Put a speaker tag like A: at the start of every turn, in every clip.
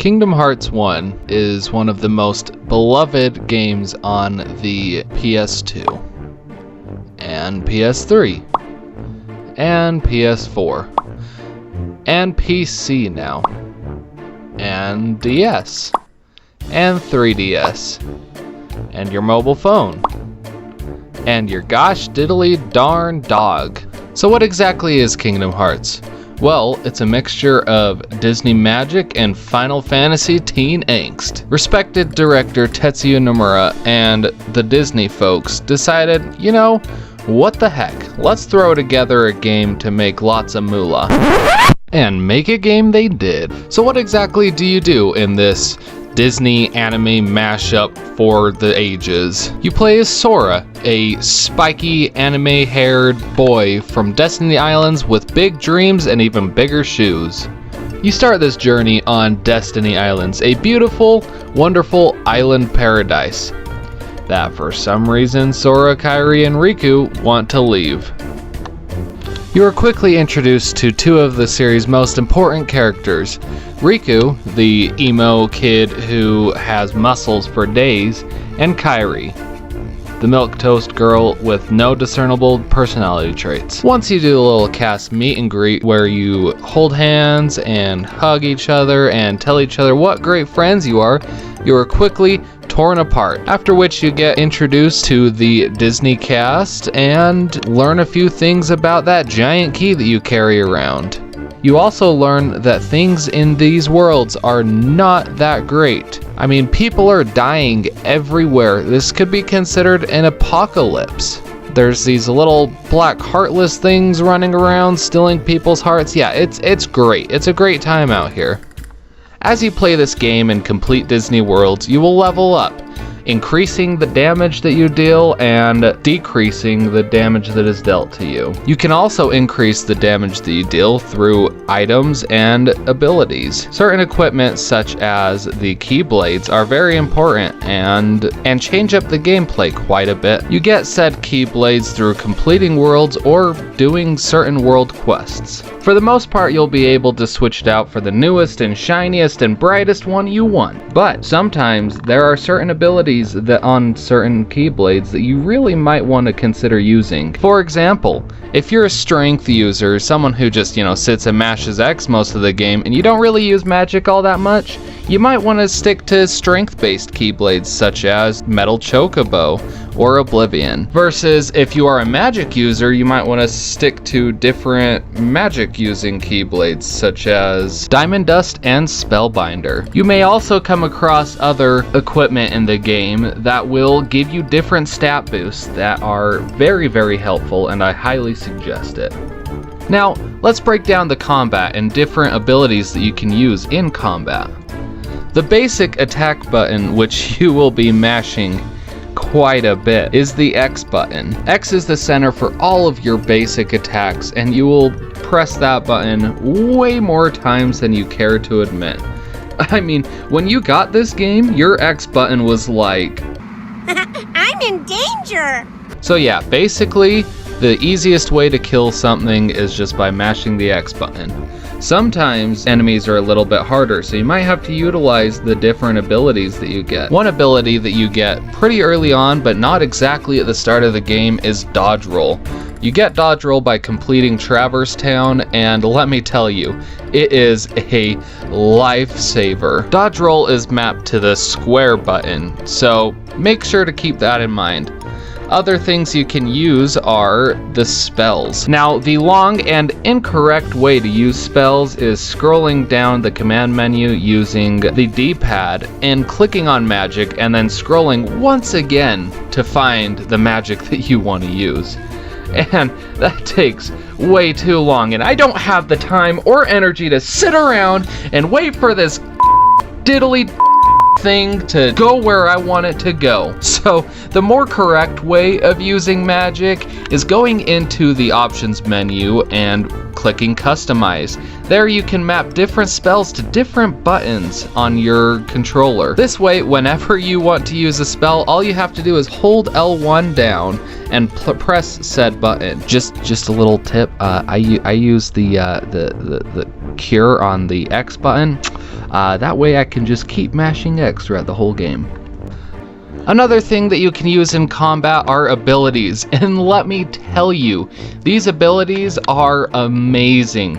A: Kingdom Hearts 1 is one of the most beloved games on the PS2, and PS3, and PS4, and PC now, and DS, and 3DS, and your mobile phone, and your gosh diddly darn dog. So what exactly is Kingdom Hearts? Well, it's a mixture of Disney magic and Final Fantasy teen angst. Respected director Tetsuya Nomura and the Disney folks decided, you know, what the heck, let's throw together a game to make lots of moolah. And make a game they did. So what exactly do you do in this Disney anime mashup for the ages? You play as Sora, a spiky anime-haired boy from Destiny Islands with big dreams and even bigger shoes. You start this journey on Destiny Islands, a beautiful, wonderful island paradise that for some reason Sora, Kairi, and Riku want to leave. You are quickly introduced to two of the series' most important characters, Riku, the emo kid who has muscles for days, and Kairi, the milquetoast girl with no discernible personality traits. Once you do a little cast meet and greet where you hold hands and hug each other and tell each other what great friends you are quickly torn apart, after which you get introduced to the Disney cast and learn a few things about that giant key that you carry around. You also learn that things in these worlds are not that great. I mean, people are dying everywhere. This could be considered an apocalypse. There's these little black heartless things running around stealing people's hearts. Yeah, it's great. It's a great time out here. As you play this game and complete Disney worlds, you will level up, increasing the damage that you deal and decreasing the damage that is dealt to you. You can also increase the damage that you deal through items and abilities. Certain equipment such as the Keyblades are very important and change up the gameplay quite a bit. You get said Keyblades through completing worlds or doing certain world quests. For the most part, you'll be able to switch it out for the newest and shiniest and brightest one you want. But sometimes there are certain abilities that on certain Keyblades that you really might want to consider using. For example, if you're a strength user, someone who just, sits and mashes X most of the game, and you don't really use magic all that much, you might want to stick to strength-based Keyblades such as Metal Chocobo or Oblivion. Versus if you are a magic user, you might want to stick to different magic-using Keyblades such as Diamond Dust and Spellbinder. You may also come across other equipment in the game that will give you different stat boosts that are very, very helpful, and I highly suggest it. Now, let's break down the combat and different abilities that you can use in combat. The basic attack button, which you will be mashing quite a bit, is the X button. X is the center for all of your basic attacks, and you will press that button way more times than you care to admit. I mean, when you got this game, your X button was like...
B: I'm in danger!
A: So yeah, basically, the easiest way to kill something is just by mashing the X button. Sometimes enemies are a little bit harder, so you might have to utilize the different abilities that you get. One ability that you get pretty early on, but not exactly at the start of the game, is Dodge Roll. You get Dodge Roll by completing Traverse Town, and let me tell you, it is a lifesaver. Dodge Roll is mapped to the square button, so make sure to keep that in mind. Other things you can use are the spells. Now, the long and incorrect way to use spells is scrolling down the command menu using the D-pad and clicking on magic and then scrolling once again to find the magic that you want to use. And that takes way too long, and I don't have the time or energy to sit around and wait for this diddly thing to go where I want it to go. So the more correct way of using magic is going into the options menu and clicking customize. There you can map different spells to different buttons on your controller. This way, whenever you want to use a spell, all you have to do is hold L1 down and press said button. Just a little tip. I use the cure on the X button. That way I can just keep mashing X throughout the whole game. Another thing that you can use in combat are abilities, and let me tell you, these abilities are amazing.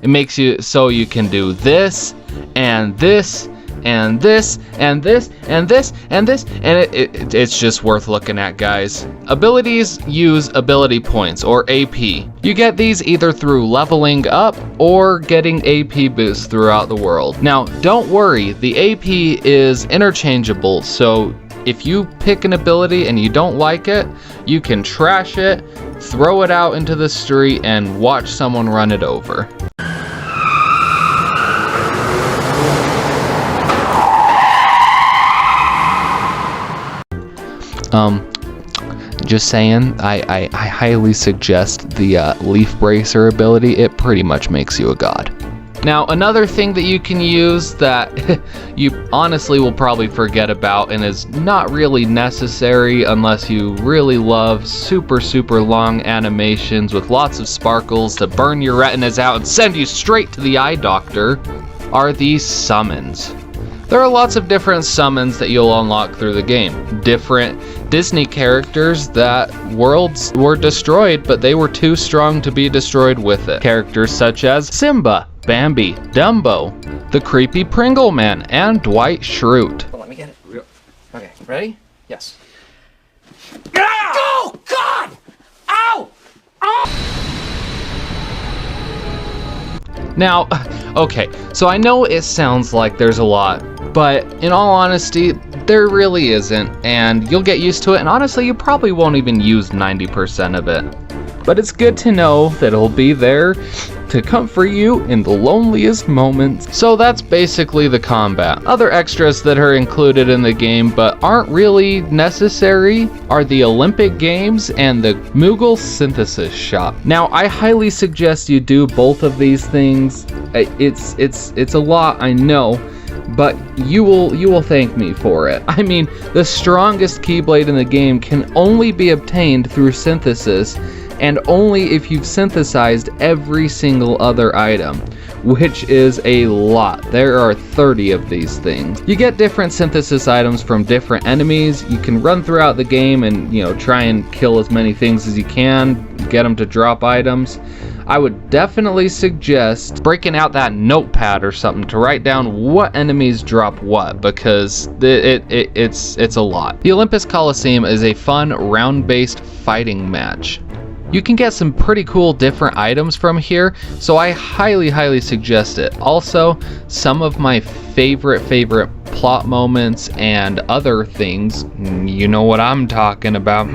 A: It makes you so you can do this, and this, and this, and this, and this, and this, and it's just worth looking at, guys. Abilities use ability points, or AP. You get these either through leveling up or getting AP boosts throughout the world. Now, don't worry, the AP is interchangeable, so if you pick an ability and you don't like it, you can trash it, throw it out into the street, and watch someone run it over. Just saying, I highly suggest the Leaf Bracer ability. It pretty much makes you a god. Now, another thing that you can use that you honestly will probably forget about and is not really necessary unless you really love super long animations with lots of sparkles to burn your retinas out and send you straight to the eye doctor, are these summons. There are lots of different summons that you'll unlock through the game. Different Disney characters that worlds were destroyed, but they were too strong to be destroyed with it. Characters such as Simba, Bambi, Dumbo, the creepy Pringle Man, and Dwight Schrute.
C: Let me get it. Okay, ready? Yes. Oh, God! Ow!
A: Now, okay, so I know it sounds like there's a lot, but in all honesty, there really isn't, and you'll get used to it, and honestly, you probably won't even use 90% of it. But it's good to know that it'll be there to comfort you in the loneliest moments. So that's basically the combat. Other extras that are included in the game but aren't really necessary are the Olympic Games and the Moogle Synthesis Shop. Now, I highly suggest you do both of these things. It's a lot, I know, but you will thank me for it. I mean, the strongest Keyblade in the game can only be obtained through synthesis, and only if you've synthesized every single other item, which is a lot. There are 30 of these things. You get different synthesis items from different enemies. You can run throughout the game and, try and kill as many things as you can, get them to drop items. I would definitely suggest breaking out that notepad or something to write down what enemies drop what, because it's a lot. The Olympus Coliseum is a fun round-based fighting match. You can get some pretty cool different items from here, so I highly suggest it. Also, some of my favorite plot moments and other things, you know what I'm talking about,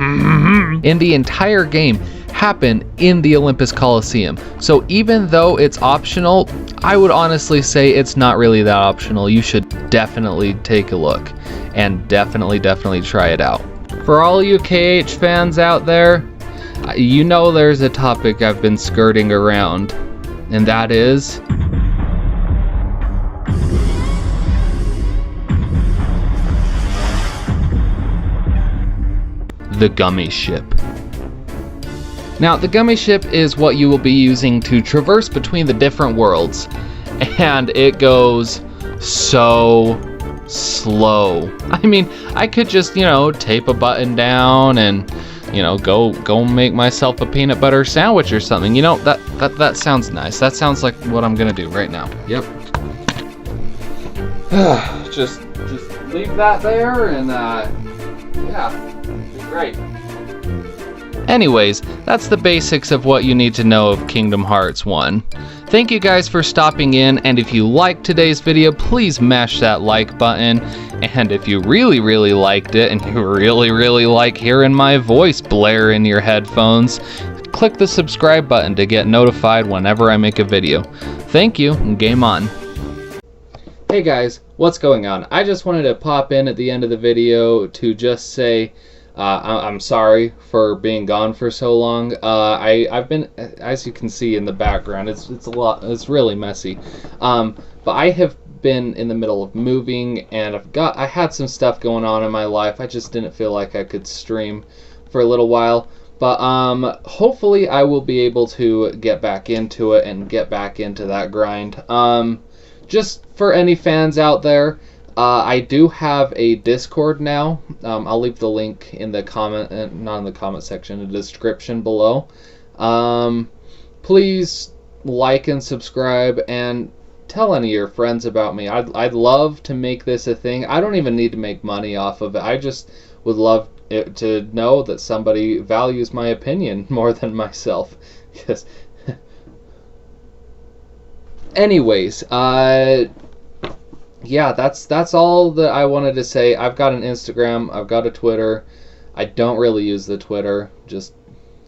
A: in the entire game happen in the Olympus Coliseum. So even though it's optional, I would honestly say it's not really that optional. You should definitely take a look and definitely try it out. For all you KH fans out there, you know there's a topic I've been skirting around, and that is the Gummy Ship. Now, the Gummy Ship is what you will be using to traverse between the different worlds, and it goes so slow. I mean, I could just, tape a button down and go make myself a peanut butter sandwich or something. That sounds nice. That sounds like what I'm gonna do right now. Yep. just leave that there and yeah, it'd be great. Anyways, that's the basics of what you need to know of Kingdom Hearts 1. Thank you guys for stopping in, and if you liked today's video, please mash that like button. And if you really liked it, and you really like hearing my voice blare in your headphones, click the subscribe button to get notified whenever I make a video. Thank you, and game on. Hey guys, what's going on? I just wanted to pop in at the end of the video to just say I'm sorry for being gone for so long. I've been, as you can see in the background, it's a lot, it's really messy. But I have been in the middle of moving, and I had some stuff going on in my life. I just didn't feel like I could stream for a little while. But hopefully I will be able to get back into it and get back into that grind. Just for any fans out there, I do have a Discord now. I'll leave the link in the comment, not in the comment section, in the description below. Please like and subscribe and tell any of your friends about me. I'd love to make this a thing. I don't even need to make money off of it. I just would love it to know that somebody values my opinion more than myself. Because anyways, yeah, that's all that I wanted to say. I've got an Instagram, I've got a Twitter. I don't really use the Twitter.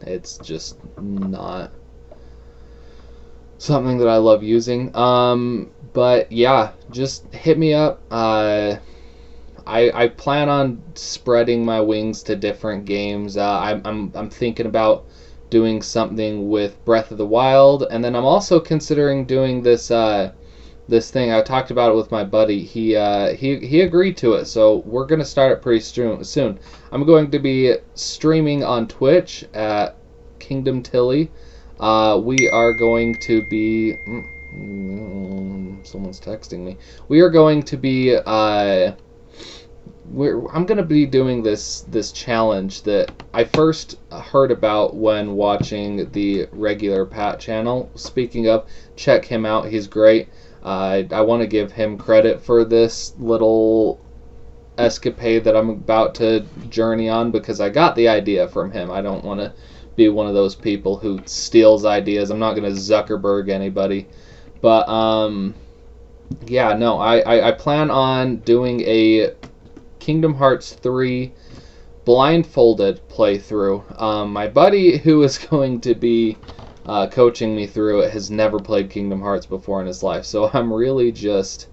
A: It's just not something that I love using. But yeah, just hit me up. I plan on spreading my wings to different games. I'm thinking about doing something with Breath of the Wild, and then I'm also considering doing this this thing. I talked about it with my buddy. He agreed to it, so we're gonna start it pretty soon. I'm going to be streaming on Twitch at Kingdom Tilly. We are going to be. Someone's texting me. We are going to be. I'm going to be doing this challenge that I first heard about when watching the regular Pat channel. Speaking of, check him out. He's great. I want to give him credit for this little escapade that I'm about to journey on because I got the idea from him. I don't want to be one of those people who steals ideas. I'm not going to Zuckerberg anybody. But, yeah, no, I plan on doing a Kingdom Hearts 3 blindfolded playthrough. My buddy who is going to be coaching me through it has never played Kingdom Hearts before in his life, so I'm really just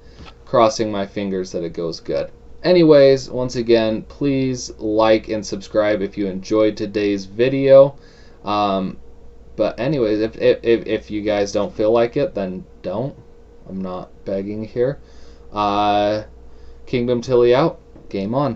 A: crossing my fingers that it goes good. Anyways, once again, please like and subscribe if you enjoyed today's video. But anyways, if you guys don't feel like it, then don't. I'm not begging here. Kingdom Tilly out. Game on.